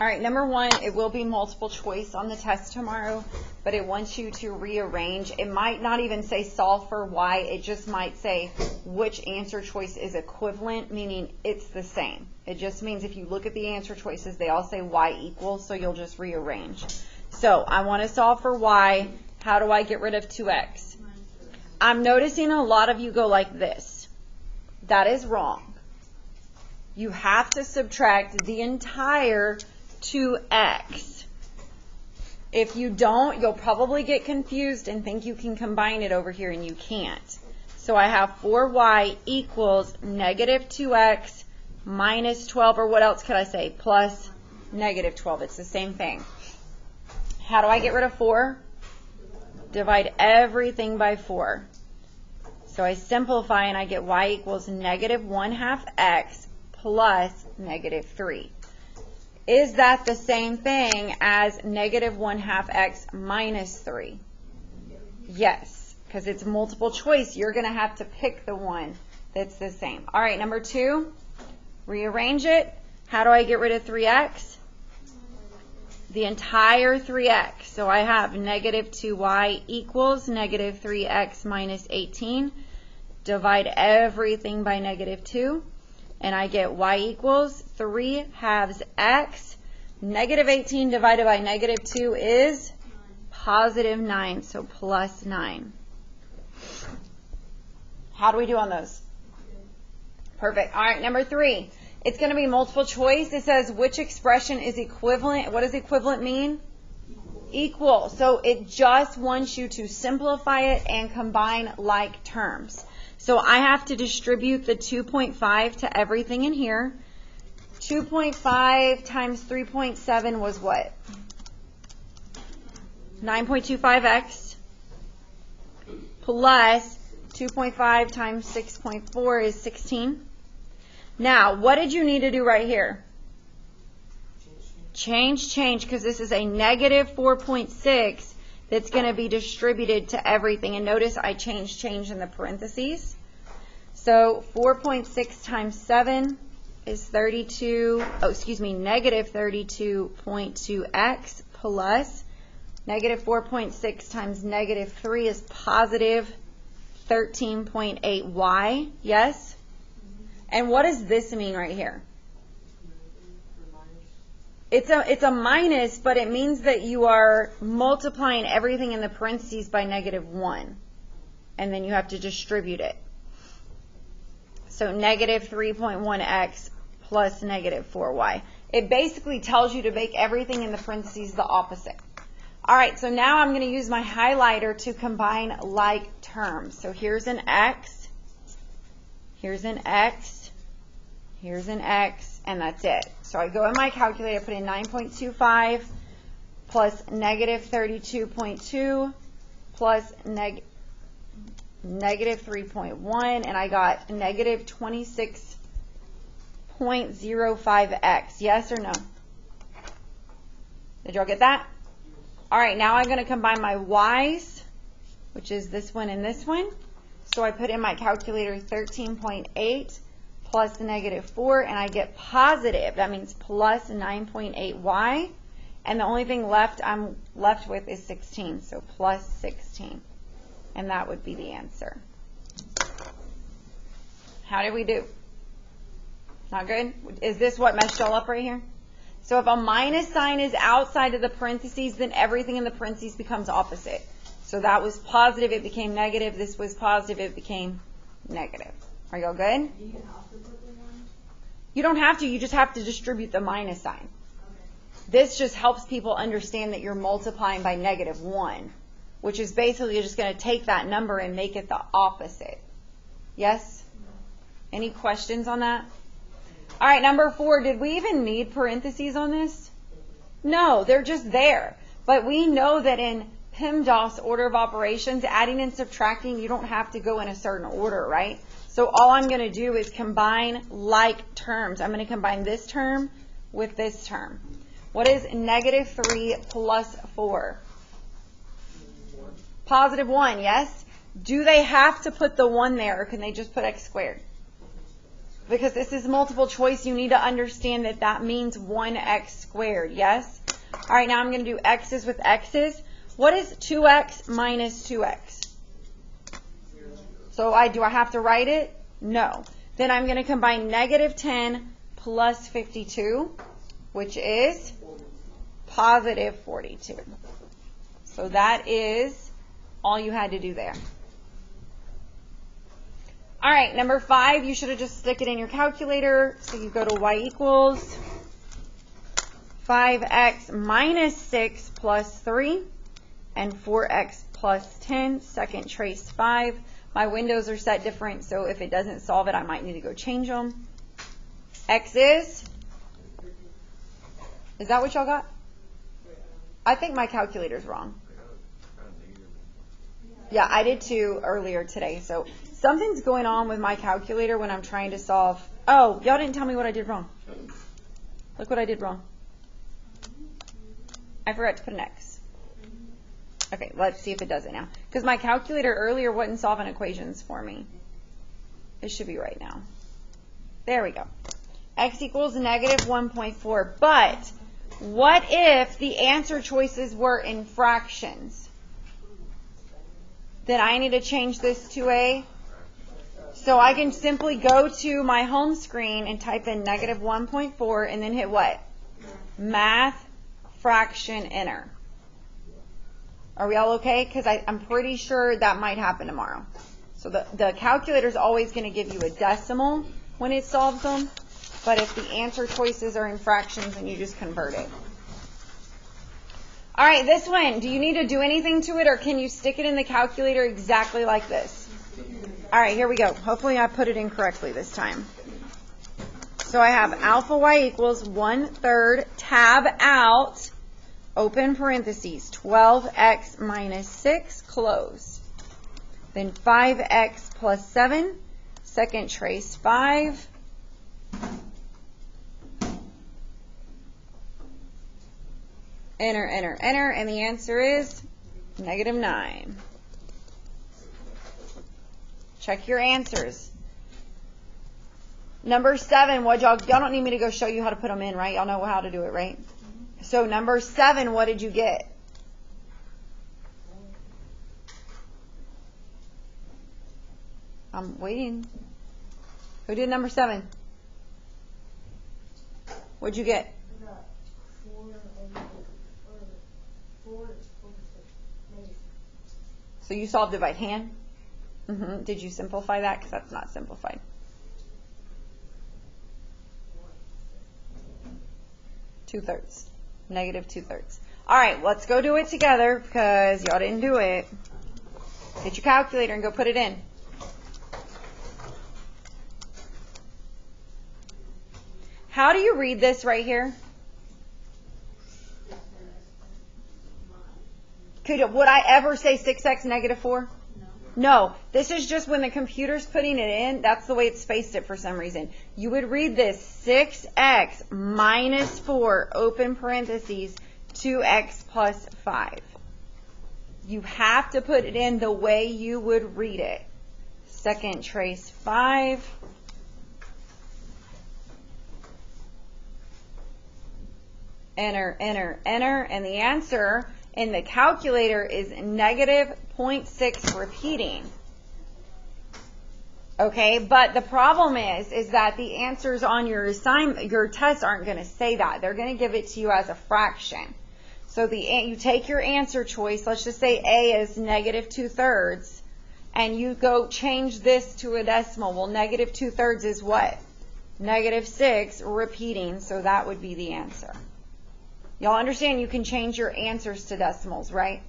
All right, number 1, it will be multiple choice on the test tomorrow, but it wants you to rearrange. It might not even say solve for y, it just might say which answer choice is equivalent, meaning it's the same. It just means if you look at the answer choices, they all say y equals, so you'll just rearrange. So I want to solve for y. How do I get rid of 2x? I'm noticing a lot of you go like this. That is wrong. You have to subtract the entire 2x. If you don't, you'll probably get confused and think you can combine it over here, and you can't. So I have 4y equals negative 2x minus 12, or what else could I say? Plus negative 12. It's the same thing. How do I get rid of 4? Divide everything by 4. So I simplify and I get y equals negative 1/2 x plus negative 3. Is that the same thing as negative 1/2 x minus 3? Yes, because it's multiple choice. You're going to have to pick the one that's the same. All right, number 2, rearrange it. How do I get rid of 3x? The entire 3x. So I have negative 2y equals negative 3x minus 18. Divide everything by negative 2. And I get y equals 3/2 x. Negative 18 divided by negative 2 is positive 9, so plus 9. How do we do on those? Perfect. All right, number 3. It's going to be multiple choice. It says which expression is equivalent. What does equivalent mean? Equal. So it just wants you to simplify it and combine like terms. So I have to distribute the 2.5 to everything in here. 2.5 times 3.7 was what? 9.25x plus 2.5 times 6.4 is 16. Now, what did you need to do right here? Change, because this is a negative 4.6 that's going to be distributed to everything. And notice I changed change in the parentheses. So 4.6 times 7 is negative 32.2x plus negative 4.6 times negative 3 is positive 13.8y. Yes? And what does this mean right here? It's a minus, but it means that you are multiplying everything in the parentheses by negative 1. And then you have to distribute it. So negative 3.1x plus negative 4y. It basically tells you to make everything in the parentheses the opposite. All right, so now I'm going to use my highlighter to combine like terms. So here's an x, here's an x, here's an x, and that's it. So I go in my calculator, put in 9.25 plus negative 32.2 plus negative 3.1, and I got negative 26.05x. Yes or no? Did y'all get that? All right, now I'm going to combine my y's, which is this one and this one. So I put in my calculator 13.8 plus negative 4, and I get positive. That means plus 9.8y. And the only thing I'm left with is 16, so plus 16. And that would be the answer. How did we do? Not good? Is this what messed y'all up right here? So if a minus sign is outside of the parentheses, then everything in the parentheses becomes opposite. So that was positive, it became negative. This was positive, it became negative. Are y'all good? Do you have to put the one? You don't have to, you just have to distribute the minus sign. Okay. This just helps people understand that you're multiplying by negative 1, which is basically just going to take that number and make it the opposite. Yes? Any questions on that? All right, number 4, did we even need parentheses on this? No, they're just there. But we know that in PEMDAS order of operations, adding and subtracting, you don't have to go in a certain order, right? So all I'm going to do is combine like terms. I'm going to combine this term with this term. What is negative 3 plus 4? Positive 1, yes? Do they have to put the 1 there, or can they just put x squared? Because this is multiple choice, you need to understand that that means 1x squared, yes? All right, now I'm going to do x's with x's. What is 2x minus 2x? So do I have to write it? No. Then I'm going to combine negative 10 plus 52, which is positive 42. So that is all you had to do there. All right, number 5, you should have just stick it in your calculator. So you go to y equals 5x minus 6 plus 3 and 4x plus 10, second trace 5. My windows are set different, so if it doesn't solve it, I might need to go change them. X is that what y'all got? I think my calculator's wrong. Yeah, I did too earlier today. So something's going on with my calculator when I'm trying to solve. Oh, y'all didn't tell me what I did wrong. Look what I did wrong. I forgot to put an X. Okay, let's see if it does it now. Because my calculator earlier wasn't solving equations for me. It should be right now. There we go. X equals negative 1.4. But what if the answer choices were in fractions? Then I need to change this to a, so I can simply go to my home screen and type in negative 1.4 and then hit what? Math, fraction, enter. Are we all okay? Because I'm pretty sure that might happen tomorrow. So the calculator is always going to give you a decimal when it solves them, but if the answer choices are in fractions, then you just convert it. All right, this one, do you need to do anything to it, or can you stick it in the calculator exactly like this? All right, here we go. Hopefully I put it in correctly this time. So I have alpha y equals 1/3, tab out, open parentheses, 12x minus 6, close. Then 5x plus 7, second trace 5. Enter, enter, enter, and the answer is negative 9. Check your answers. Number 7, what y'all don't need me to go show you how to put them in, right? Y'all know how to do it, right? So number 7, what did you get? I'm waiting. Who did number 7? What'd you get? So you solved it by hand? Did you simplify that? Because that's not simplified. Two-thirds. Negative 2/3. All right, let's go do it together because y'all didn't do it. Get your calculator and go put it in. How do you read this right here? Would I ever say 6x negative 4? No. This is just when the computer's putting it in, that's the way it spaced it for some reason. You would read this 6x minus 4, open parentheses, 2x plus 5. You have to put it in the way you would read it. Second trace 5. Enter, enter, enter, and the answer in the calculator is negative 0.6 repeating. Okay, but the problem is that the answers on your test aren't going to say that. They're going to give it to you as a fraction. So you take your answer choice, let's just say A is negative 2/3, and you go change this to a decimal. Well, negative 2/3 is what? Negative 6 repeating, so that would be the answer. Y'all understand you can change your answers to decimals, right?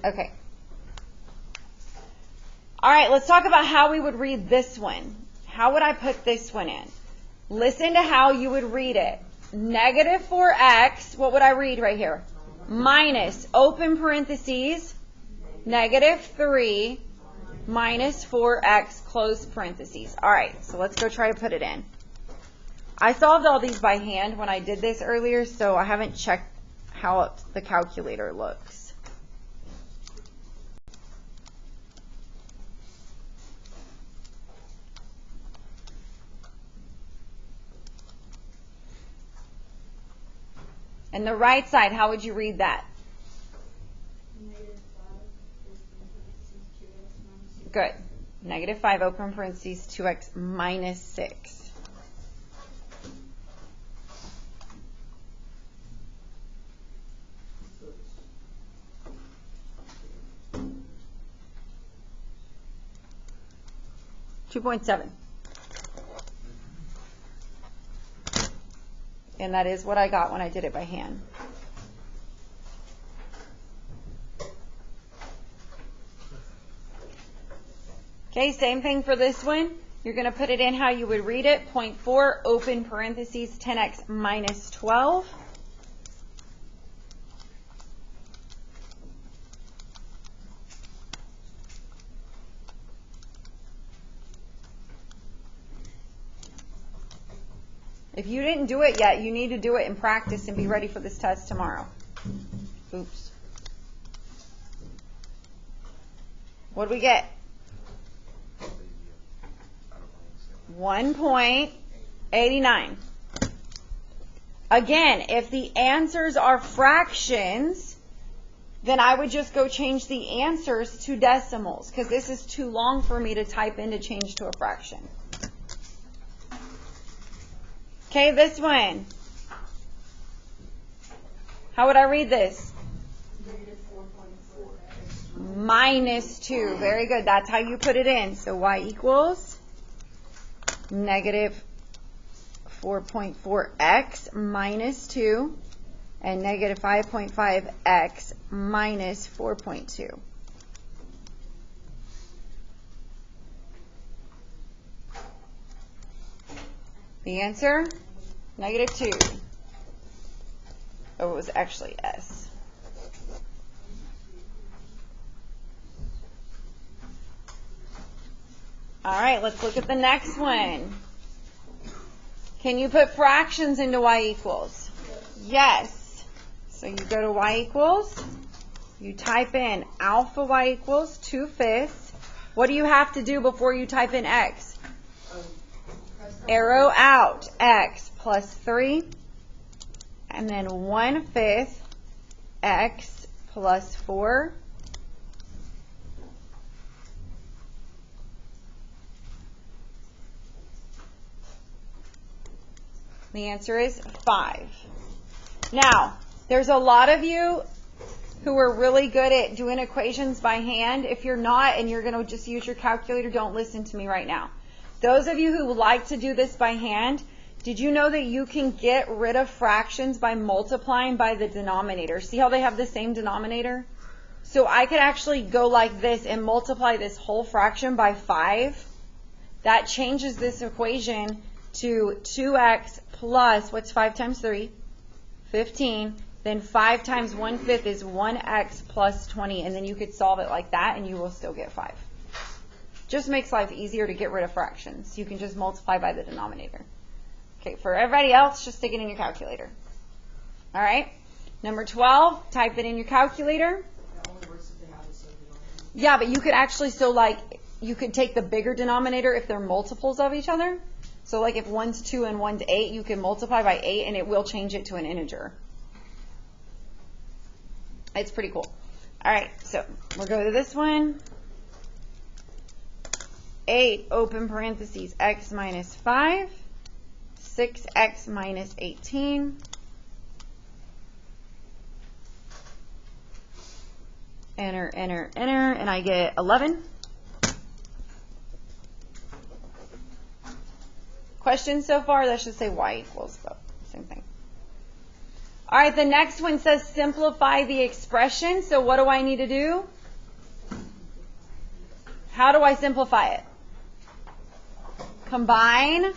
Okay. All right, let's talk about how we would read this one. How would I put this one in? Listen to how you would read it. Negative 4x, what would I read right here? Minus, open parentheses, negative 3 minus 4x, close parentheses. All right, so let's go try to put it in. I solved all these by hand when I did this earlier, so I haven't checked how the calculator looks. And the right side, how would you read that? Good. Negative 5, open parentheses, 2x minus 6. $2.7. And that is what I got when I did it by hand. Okay, same thing for this one. You're going to put it in how you would read it. 0.4, open parentheses, 10x minus 12. If you didn't do it yet, you need to do it in practice and be ready for this test tomorrow. Oops. What do we get? 1.89. Again, if the answers are fractions, then I would just go change the answers to decimals, because this is too long for me to type in to change to a fraction. Okay, this one. How would I read this? Minus 2. Very good. That's how you put it in. So y equals negative 4.4x minus 2 and negative 5.5x minus 4.2. The answer? Negative 2. Oh, it was actually S. All right, let's look at the next one. Can you put fractions into y equals? Yes. So you go to y equals, you type in alpha y equals 2/5. What do you have to do before you type in x? Arrow out, x plus 3, and then 1/5 x plus 4. The answer is 5. Now, there's a lot of you who are really good at doing equations by hand. If you're not and you're going to just use your calculator, don't listen to me right now. Those of you who would like to do this by hand, did you know that you can get rid of fractions by multiplying by the denominator? See how they have the same denominator? So I could actually go like this and multiply this whole fraction by 5. That changes this equation to 2x plus, what's 5 times 3? 15. Then 5 times 1/5 is 1x plus 20. And then you could solve it like that and you will still get 5. Just makes life easier to get rid of fractions. You can just multiply by the denominator. Okay, for everybody else, just stick it in your calculator. All right. Number 12, type it in your calculator. That only works if they have the same denominator. Yeah, but you could actually still, like, you could take the bigger denominator if they're multiples of each other. So like if one's 2 and one's 8, you can multiply by 8 and it will change it to an integer. It's pretty cool. All right, so we'll go to this one. 8, open parentheses, x minus 5. 6x minus 18. Enter, enter, enter, and I get 11. Questions so far? That should say y equals, but same thing. All right, the next one says simplify the expression. So what do I need to do? How do I simplify it? Combine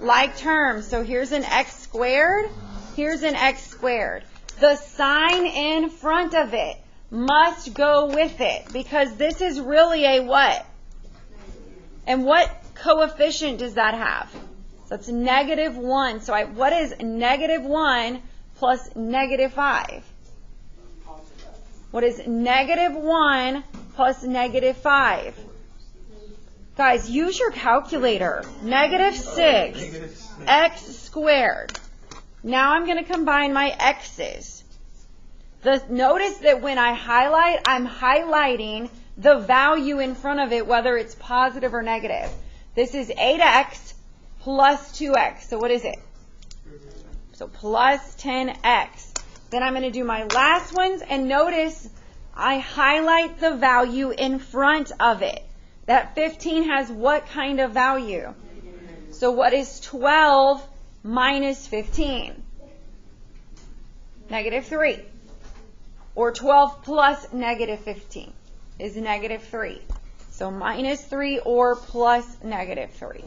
like terms. So here's an x squared. Here's an x squared. The sign in front of it must go with it because this is really a what? And what coefficient does that have? So it's negative 1. So what is negative 1 plus negative 5? What is negative 1 plus negative 5? Guys, use your calculator. Negative 6 x squared Now I'm going to combine my x's. Notice that when I highlight, I'm highlighting the value in front of it, whether it's positive or negative. This is 8x plus 2x. So what is it? So plus 10x. Then I'm going to do my last ones, and notice I highlight the value in front of it. That 15 has what kind of value? So what is 12 minus 15? Negative 3. Or 12 plus negative 15 is negative 3. So minus 3 or plus negative 3.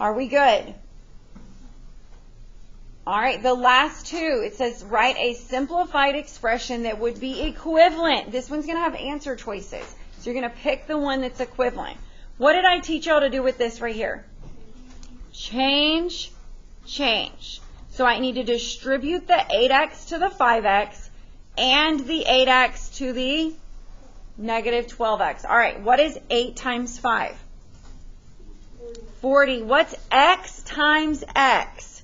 Are we good? All right, the last two, it says write a simplified expression that would be equivalent. This one's going to have answer choices. So you're going to pick the one that's equivalent. What did I teach y'all to do with this right here? Change, change. So I need to distribute the 8x to the 5x and the 8x to the negative 12x. All right, what is 8 times 5? 40. What's x times x?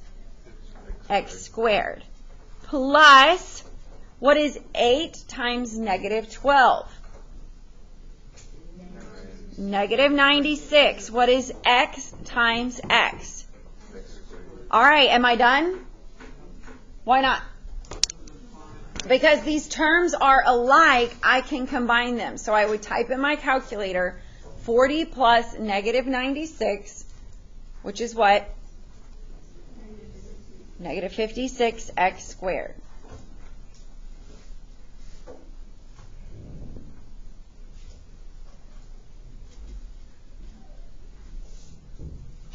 X squared. Plus, what is 8 times negative 12? Negative 96. What is x times x? All right, am I done? Why not? Because these terms are alike, I can combine them. So I would type in my calculator 40 plus negative 96, which is what? Negative 56x squared.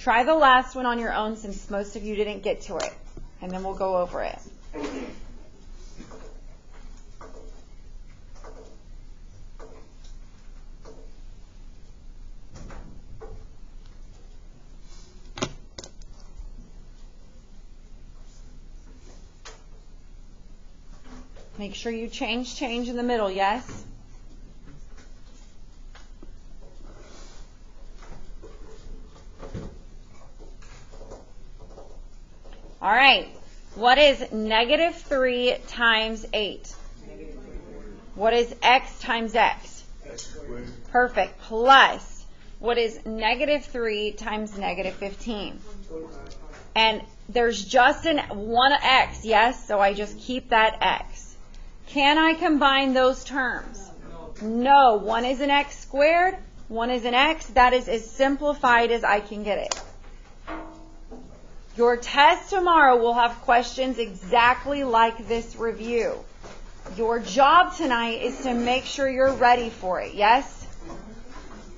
Try the last one on your own since most of you didn't get to it, and then we'll go over it. Make sure you change in the middle, yes? All right, what is negative 3 times 8? What is x times x? Perfect. Plus, what is negative 3 times negative 15? And there's just one x, yes? So I just keep that x. Can I combine those terms? No. One is an x squared, one is an x. That is as simplified as I can get it. Your test tomorrow will have questions exactly like this review. Your job tonight is to make sure you're ready for it, yes?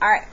All right.